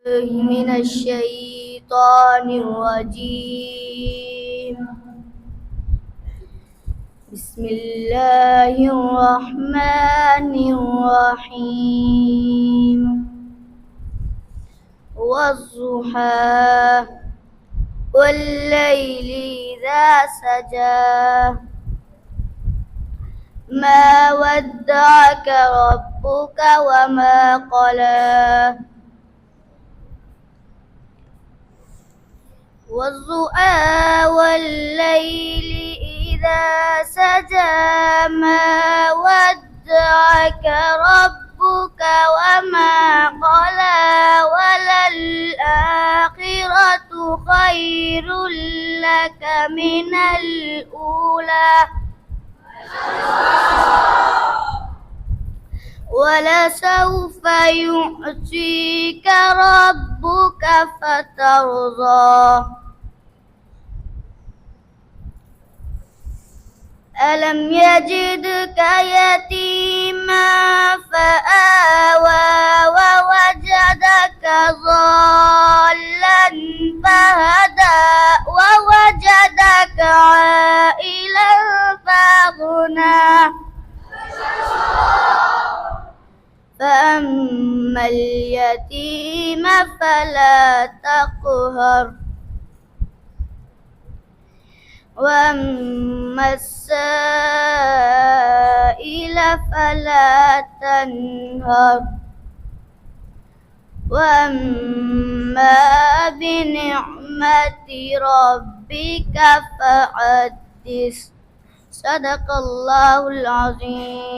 من الشيطان الرجيم. بسم الله الرحمن الرحيم. والضحى والليل إذا سجى ما ودعك ربك وما قلى. والضحى والليل إذا سجى ما ودعك ربك وما قلى. وللآخرة خير لك من الأولى ولسوف يعطيك ربك فترضى. ألم يجدك يتيما فآوى ووجدك ضالا فهدى ووجدك عائلا فأغنى. فأما اليتيم فلا تقهر وأما السائل فلا تنهر. وأما بنعمة ربك فحدث. صدق الله العظيم.